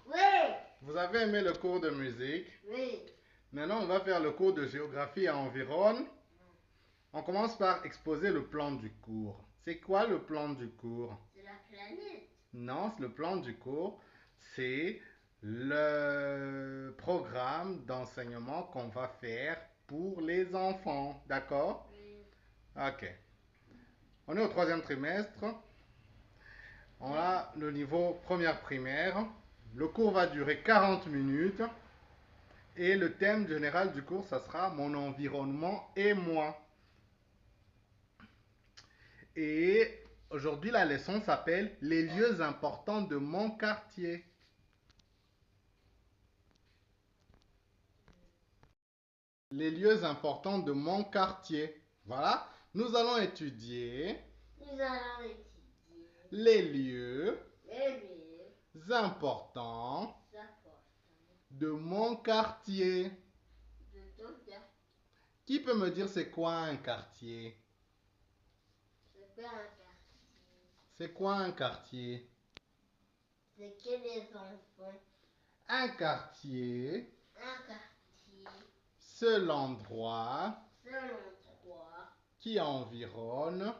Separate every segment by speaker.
Speaker 1: Oui.
Speaker 2: Vous avez aimé le cours de musique?
Speaker 1: Oui.
Speaker 2: Maintenant, on va faire le cours de géographie et environ. On commence par exposer le plan du cours. C'est quoi le plan du cours?
Speaker 1: C'est la planète.
Speaker 2: Non, le plan du cours, c'est le programme d'enseignement qu'on va faire pour les enfants. D'accord?
Speaker 1: Oui.
Speaker 2: Ok. On est au troisième trimestre. On a le niveau première primaire. Le cours va durer 40 minutes. Et le thème général du cours, ça sera mon environnement et moi. Et aujourd'hui, la leçon s'appelle les lieux importants de mon quartier. Les lieux importants de mon quartier. Voilà. Nous allons étudier
Speaker 1: Nous allons étudier
Speaker 2: les lieux
Speaker 1: les lieux
Speaker 2: importants
Speaker 1: importants
Speaker 2: de mon quartier.
Speaker 1: de ton quartier.
Speaker 2: Qui peut me dire c'est quoi un quartier?
Speaker 1: C'est quoi un quartier?
Speaker 2: C'est quoi un quartier?
Speaker 1: C'est que les enfants.
Speaker 2: Un quartier,
Speaker 1: Un quartier,
Speaker 2: c'est l'endroit
Speaker 1: c'est l'endroit
Speaker 2: qui environne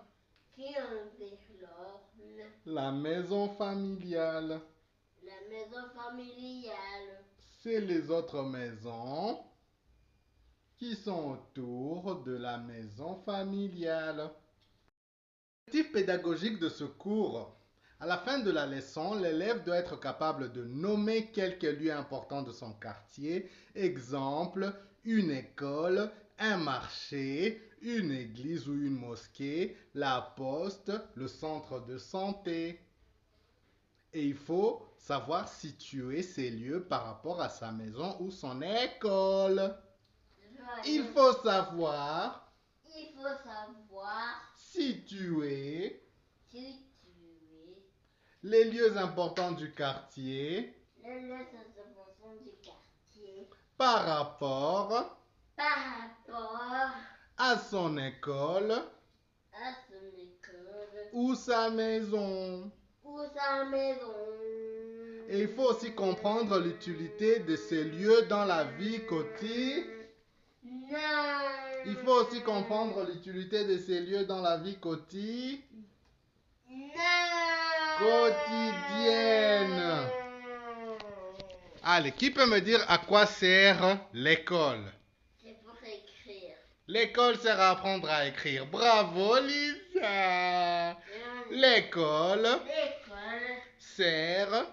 Speaker 1: qui environne
Speaker 2: la maison familiale.
Speaker 1: la maison familiale.
Speaker 2: C'est les autres maisons qui sont autour de la maison familiale. L'objectif pédagogique de ce cours. À la fin de la leçon, l'élève doit être capable de nommer quelques lieux importants de son quartier. Exemple, une école, un marché, une église ou une mosquée, la poste, le centre de santé. Et il faut savoir situer ces lieux par rapport à sa maison ou son école. Il faut savoir situer les lieux importants du quartier
Speaker 1: les lieux importants du quartier
Speaker 2: par rapport
Speaker 1: par rapport
Speaker 2: à son école
Speaker 1: à son école
Speaker 2: ou sa maison.
Speaker 1: ou sa maison.
Speaker 2: Et il faut aussi comprendre l'utilité de ces lieux dans la vie quotidienne.
Speaker 1: Non.
Speaker 2: Il faut aussi comprendre l'utilité de ces lieux dans la vie quotidienne. Allez, qui peut me dire à quoi sert l'école?
Speaker 1: C'est pour écrire.
Speaker 2: L'école sert à apprendre à écrire. Bravo, Lisa. L'école sert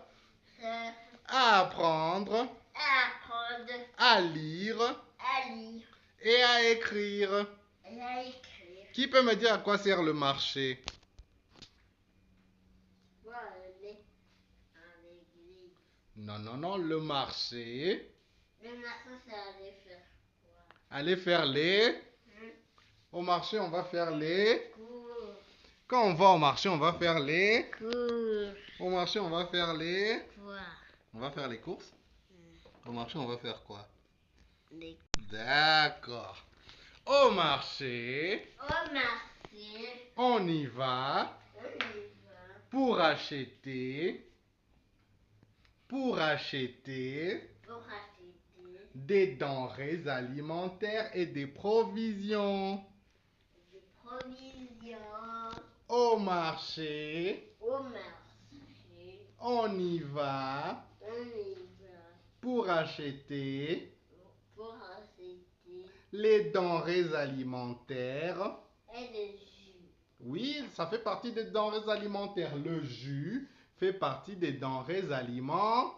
Speaker 2: à apprendre à lire
Speaker 1: à lire
Speaker 2: et à écrire.
Speaker 1: et à écrire.
Speaker 2: Qui peut me dire à quoi sert le marché?
Speaker 1: Pour aller à l'église.
Speaker 2: Non, non, non, le marché.
Speaker 1: Le marché, c'est aller faire quoi?
Speaker 2: Aller faire les... Au marché, on va faire les...
Speaker 1: Cours.
Speaker 2: Quand on va au marché, on va faire les...
Speaker 1: Cours.
Speaker 2: Au marché, on va faire les...
Speaker 1: Quoi?
Speaker 2: On va faire les courses. Au marché, on va faire quoi?
Speaker 1: Les...
Speaker 2: D'accord. Au marché,
Speaker 1: Au marché,
Speaker 2: on y va
Speaker 1: on y va
Speaker 2: pour acheter... Pour acheter
Speaker 1: pour acheter
Speaker 2: des denrées alimentaires et des provisions.
Speaker 1: des provisions.
Speaker 2: Au marché,
Speaker 1: Au marché,
Speaker 2: on y va
Speaker 1: on y va
Speaker 2: pour acheter
Speaker 1: pour acheter
Speaker 2: les denrées alimentaires.
Speaker 1: et des jus.
Speaker 2: Oui, ça fait partie des denrées alimentaires. Le jus fait partie des denrées alimentaires.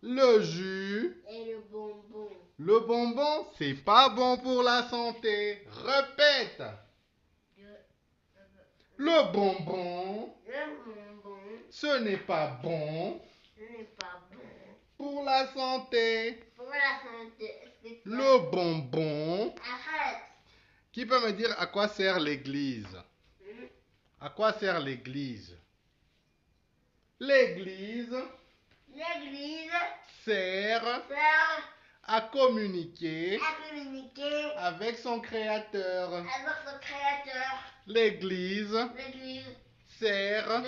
Speaker 2: Le jus,
Speaker 1: Et le bonbon.
Speaker 2: le bonbon, c'est pas bon pour la santé. Répète. Le bonbon,
Speaker 1: Le bonbon,
Speaker 2: ce n'est pas bon
Speaker 1: ce n'est pas bon
Speaker 2: pour la santé.
Speaker 1: pour la santé. C'est quoi?
Speaker 2: Le bonbon.
Speaker 1: Arrête.
Speaker 2: Qui peut me dire à quoi sert l'église?
Speaker 1: Hmm?
Speaker 2: À quoi sert l'église? L'église
Speaker 1: L'église
Speaker 2: sert
Speaker 1: sert
Speaker 2: à communiquer
Speaker 1: à communiquer
Speaker 2: avec son créateur.
Speaker 1: avec son créateur.
Speaker 2: L'église
Speaker 1: L'église
Speaker 2: sert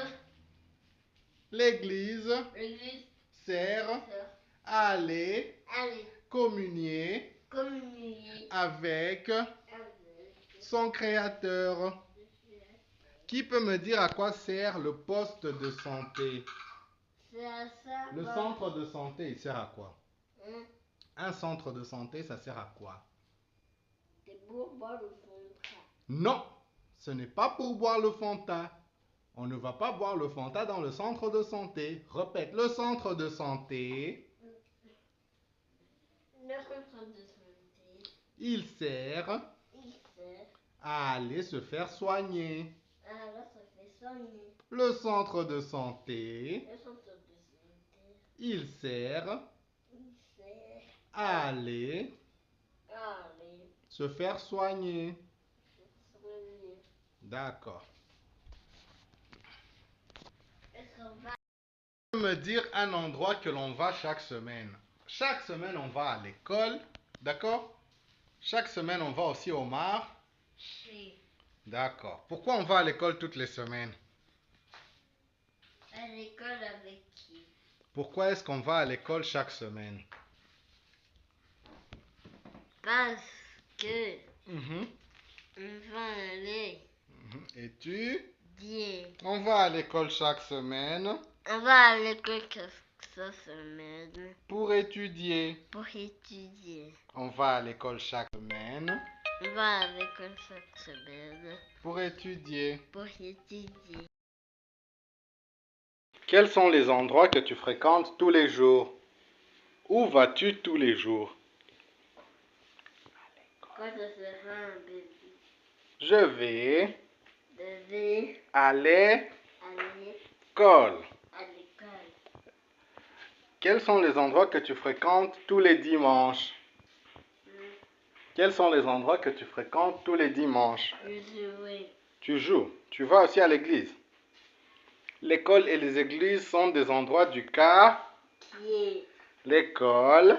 Speaker 2: L'église
Speaker 1: l'église,
Speaker 2: sert
Speaker 1: sert
Speaker 2: à aller
Speaker 1: à aller
Speaker 2: communier
Speaker 1: communier
Speaker 2: avec
Speaker 1: avec
Speaker 2: son créateur. Qui peut me dire à quoi sert le poste de santé?
Speaker 1: c'est à ça.
Speaker 2: Le centre de santé, il sert à quoi?
Speaker 1: Hein,
Speaker 2: Un centre de santé, ça sert à quoi?
Speaker 1: c'est pour boire le Fanta.
Speaker 2: Non, ce n'est pas pour boire le Fanta. On ne va pas boire le Fanta dans le centre de santé. Répète, le centre de santé,
Speaker 1: Le centre de santé,
Speaker 2: il sert
Speaker 1: il sert
Speaker 2: à aller se faire soigner.
Speaker 1: à la se fait soigner.
Speaker 2: Le centre de santé,
Speaker 1: Le centre de santé,
Speaker 2: il sert
Speaker 1: il sert
Speaker 2: à aller
Speaker 1: à aller
Speaker 2: se faire soigner.
Speaker 1: soigner.
Speaker 2: D'accord.
Speaker 1: Est-ce qu'on va
Speaker 2: Me dire un endroit que l'on va chaque semaine. Chaque semaine, on va à l'école, d'accord? Chaque semaine, on va aussi au
Speaker 1: chez
Speaker 2: D'accord. Pourquoi on va à l'école toutes les semaines?
Speaker 1: à l'école avec qui?
Speaker 2: Pourquoi est-ce qu'on va à l'école chaque semaine?
Speaker 1: Parce que
Speaker 2: Mhm,
Speaker 1: on va aller
Speaker 2: mhm. Et tu?
Speaker 1: dire.
Speaker 2: On va à l'école chaque semaine
Speaker 1: On va à l'école cette semaine
Speaker 2: pour étudier.
Speaker 1: pour étudier.
Speaker 2: On va à l'école chaque semaine
Speaker 1: On va à l'école cette semaine
Speaker 2: pour étudier.
Speaker 1: pour étudier.
Speaker 2: Quels sont les endroits que tu fréquentes tous les jours? Où vas-tu tous les jours?
Speaker 1: Quand ce sera un bébé,
Speaker 2: Je vais
Speaker 1: bébé
Speaker 2: à l'école.
Speaker 1: aller à l'école.
Speaker 2: Quels sont les endroits que tu fréquentes tous les dimanches? Quels sont les endroits que tu fréquentes tous les dimanches?
Speaker 1: Je jouais.
Speaker 2: Tu joues. Tu vas aussi à l'église. L'école et les églises sont des endroits du quartier.
Speaker 1: Qui est
Speaker 2: L'école.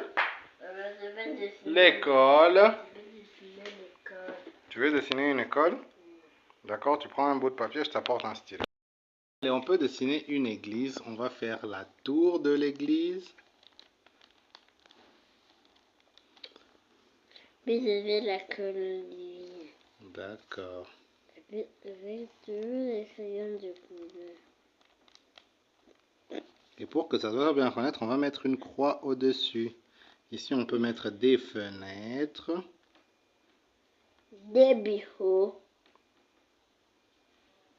Speaker 1: je vais dessiner.
Speaker 2: L'école.
Speaker 1: Je vais dessiner l'école.
Speaker 2: Tu veux dessiner une école? D'accord, tu prends un bout de papier, je t'apporte un stylo. Allez, on peut dessiner une église. On va faire la tour de l'église.
Speaker 1: Puis je vais la colonie.
Speaker 2: D'accord.
Speaker 1: Je vais toujours les crayons de couleur.
Speaker 2: Et pour que ça soit bien connaître, on va mettre une croix au-dessus. Ici, on peut mettre des fenêtres.
Speaker 1: Des bureaux.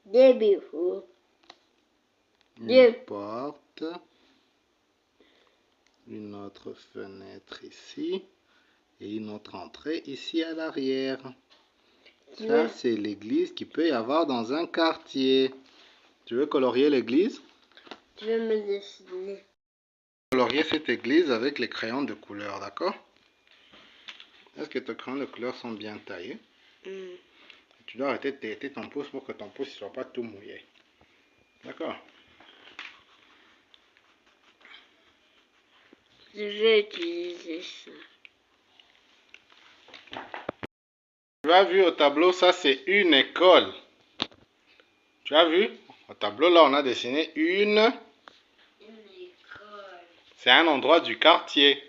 Speaker 1: Des bureaux.
Speaker 2: Une porte. Une autre fenêtre ici. Et une autre entrée ici à l'arrière. Ça, c'est l'église qu'il peut y avoir dans un quartier. Tu veux colorier l'église?
Speaker 1: Je vais me dessiner.
Speaker 2: Colorier cette église avec les crayons de couleur, d'accord? Est-ce que tes crayons de couleur sont bien taillés? Tu dois arrêter de téter ton pouce pour que ton pouce ne soit pas tout mouillé. D'accord?
Speaker 1: Je vais utiliser ça.
Speaker 2: Tu as vu au tableau, ça c'est une école. Tu as vu? Au tableau là, on a dessiné une
Speaker 1: école.
Speaker 2: C'est un endroit du quartier.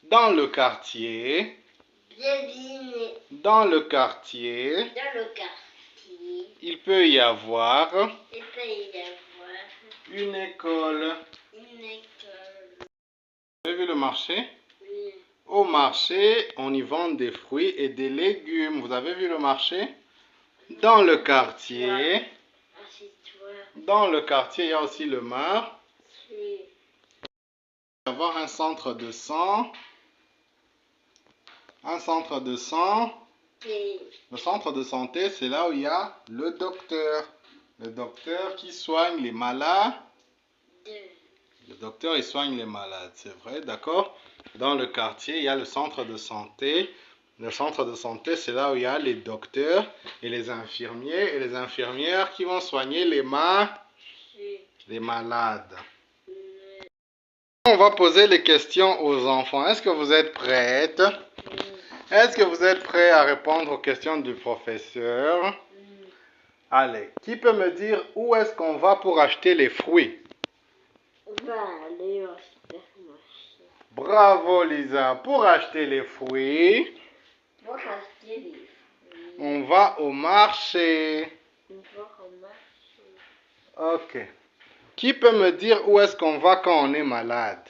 Speaker 2: Dans le quartier.
Speaker 1: Devinez.
Speaker 2: Dans le quartier.
Speaker 1: Dans le quartier.
Speaker 2: Il peut y avoir.
Speaker 1: Il peut y avoir
Speaker 2: Une école.
Speaker 1: une école.
Speaker 2: Vous avez vu le marché?
Speaker 1: Oui.
Speaker 2: Au marché, on y vend des fruits et des légumes. Vous avez vu le marché? Dans le quartier.
Speaker 1: Assieds-toi.
Speaker 2: Dans le quartier, il y a aussi le marché.
Speaker 1: Oui.
Speaker 2: Il va y avoir un centre de sang. Un centre de sang.
Speaker 1: Oui.
Speaker 2: Le centre de santé, c'est là où il y a le docteur. Le docteur qui soigne les malades. Le docteur, il soigne les malades, c'est vrai, d'accord? Dans le quartier, il y a le centre de santé. Le centre de santé, c'est là où il y a les docteurs et les infirmiers et les infirmières qui vont soigner les malades. On va poser les questions aux enfants. Est-ce que vous êtes prêtes? Est-ce que vous êtes prêts à répondre aux questions du professeur? Allez, qui peut me dire où est-ce qu'on va pour acheter les fruits?
Speaker 1: va aller au supermarché.
Speaker 2: Bravo Lisa. Pour acheter les fruits,
Speaker 1: Pour acheter les fruits.
Speaker 2: on va au marché.
Speaker 1: On va au marché.
Speaker 2: Ok. Qui peut me dire où est-ce qu'on va quand on est malade?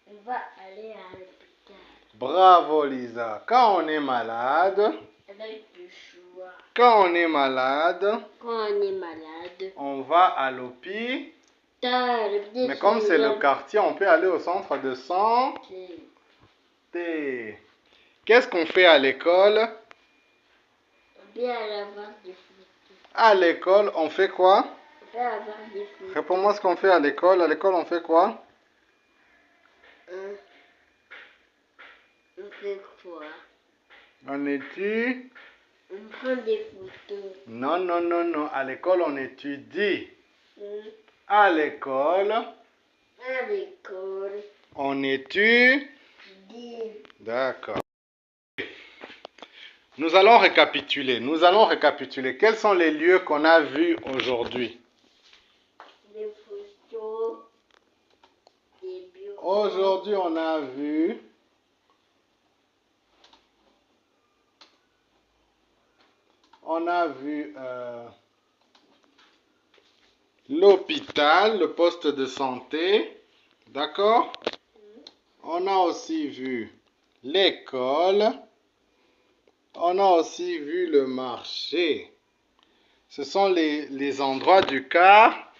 Speaker 1: On va aller à l'hôpital.
Speaker 2: Bravo Lisa. Quand on est malade,
Speaker 1: Avec du choix.
Speaker 2: quand on est malade,
Speaker 1: Quand on est malade.
Speaker 2: on va à l'hôpital.
Speaker 1: Mais
Speaker 2: Mais comme c'est le quartier, on peut aller au centre de santé. Qu'est-ce qu'on fait à l'école?
Speaker 1: On peut aller avoir des photos.
Speaker 2: À l'école, on fait quoi?
Speaker 1: On peut avoir des photos.
Speaker 2: Réponds-moi ce qu'on fait à l'école. À l'école, on fait quoi?
Speaker 1: On fait quoi?
Speaker 2: On étudie.
Speaker 1: On prend des photos.
Speaker 2: Non, non, non, non. À l'école, on étudie.
Speaker 1: À
Speaker 2: À l'école,
Speaker 1: l'école.
Speaker 2: on étudie.
Speaker 1: Dis.
Speaker 2: D'accord. Nous allons récapituler. Nous allons récapituler. Quels sont les lieux qu'on a vus aujourd'hui?
Speaker 1: Des photos. Des bureaux.
Speaker 2: Aujourd'hui, on a vu l'hôpital, le poste de santé. D'accord? On a aussi vu l'école. On a aussi vu le marché. Ce sont les endroits du car.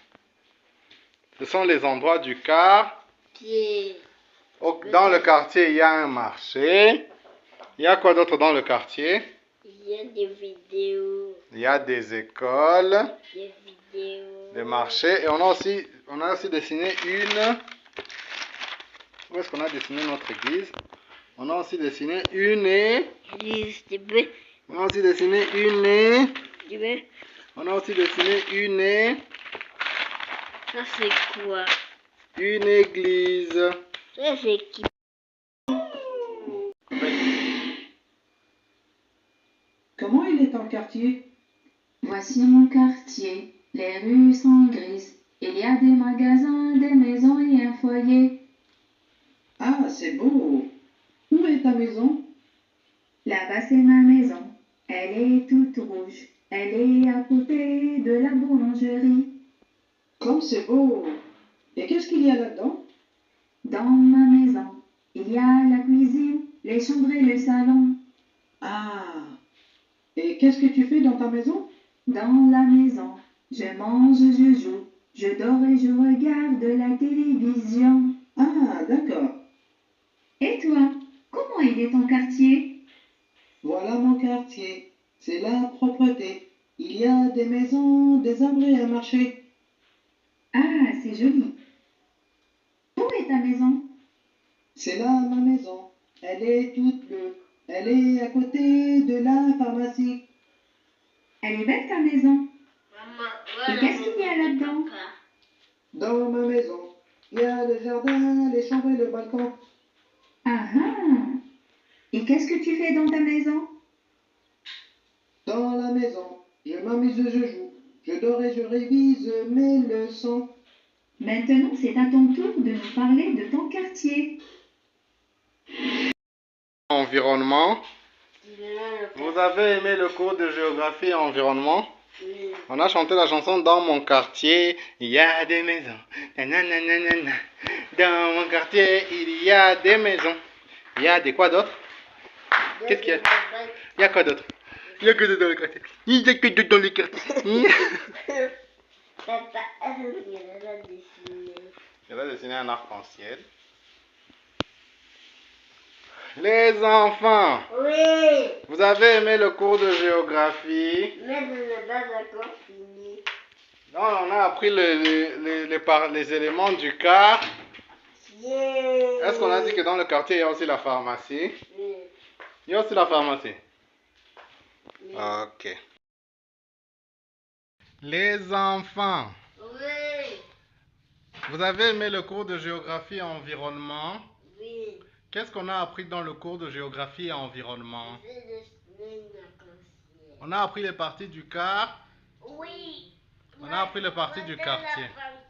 Speaker 2: Ce sont les endroits du car. Dans le quartier, il y a un marché. Il y a quoi d'autre dans le quartier?
Speaker 1: Il y a des vidéos.
Speaker 2: Il y a des écoles,
Speaker 1: Des vidéos.
Speaker 2: des marchés. Et on a aussi dessiné une... Où est-ce qu'on a dessiné notre église? On a aussi dessiné On a aussi dessiné On a aussi dessiné
Speaker 1: Ça c'est quoi?
Speaker 2: une église.
Speaker 1: Ça c'est qui?
Speaker 3: Comment il est ton quartier?
Speaker 4: Voici mon quartier, les rues sont grises. Il y a des magasins, des maisons et un foyer.
Speaker 3: Ah, c'est beau. Où est ta maison?
Speaker 4: Là-bas c'est ma maison, elle est toute rouge. Elle est à côté de la boulangerie.
Speaker 3: Comme c'est beau. Et qu'est-ce qu'il y a là-dedans?
Speaker 4: Dans ma maison, il y a la cuisine, les chambres et le salon.
Speaker 3: Ah. Et qu'est-ce que tu fais dans ta maison?
Speaker 4: Dans la maison, je mange, je joue, je dors et je regarde la télévision.
Speaker 3: Ah, d'accord.
Speaker 4: Et toi, comment il est ton quartier?
Speaker 3: Voilà mon quartier. C'est la propreté. Il y a des maisons, des arbres et un marché.
Speaker 4: Ah, c'est joli. Où est ta maison?
Speaker 3: C'est là ma maison. Elle est toute bleue. Elle est à côté de la pharmacie.
Speaker 4: Elle est belle ta maison.
Speaker 1: Maman,
Speaker 4: Et qu'est-ce qu'il y a là-dedans?
Speaker 3: Dans ma maison, il y a le jardin, les chambres et le balcon.
Speaker 4: Ah ah. Et qu'est-ce que tu fais dans ta maison?
Speaker 3: Dans la maison, je m'amuse, je joue. Je dors et je révise mes leçons.
Speaker 4: Maintenant, c'est à ton tour de nous parler de ton quartier.
Speaker 2: Environnement. Vous avez aimé le cours de géographie et environnement?
Speaker 1: Oui.
Speaker 2: On a chanté la chanson Dans mon quartier, il y a des maisons. Nananana. Dans mon quartier, il y a des maisons. Il y a des quoi d'autre? Qu'est-ce qu'il y a? Il y a quoi d'autre? Il y a que deux dans le quartier. Il y a que deux dans le quartier.
Speaker 1: Papa, elle a dessiné.
Speaker 2: Elle a dessiné un arc-en-ciel. Les enfants,
Speaker 1: Oui.
Speaker 2: vous avez aimé le cours de géographie?
Speaker 1: Mais je n'ai pas encore fini.
Speaker 2: Non, on a appris les éléments du car.
Speaker 1: Yeah.
Speaker 2: Est-ce qu'on a dit que dans le quartier, il y a aussi la pharmacie?
Speaker 1: Oui.
Speaker 2: Il y a aussi la pharmacie.
Speaker 1: Oui.
Speaker 2: Ok. Les enfants,
Speaker 1: Oui.
Speaker 2: vous avez aimé le cours de géographie et environnement?
Speaker 1: Oui.
Speaker 2: Qu'est-ce qu'on a appris dans le cours de géographie et environnement?
Speaker 1: J'ai dessiné une arc-en-ciel.
Speaker 2: On a appris les parties du car.
Speaker 1: Oui.
Speaker 2: On a appris les parties du quartier.
Speaker 1: La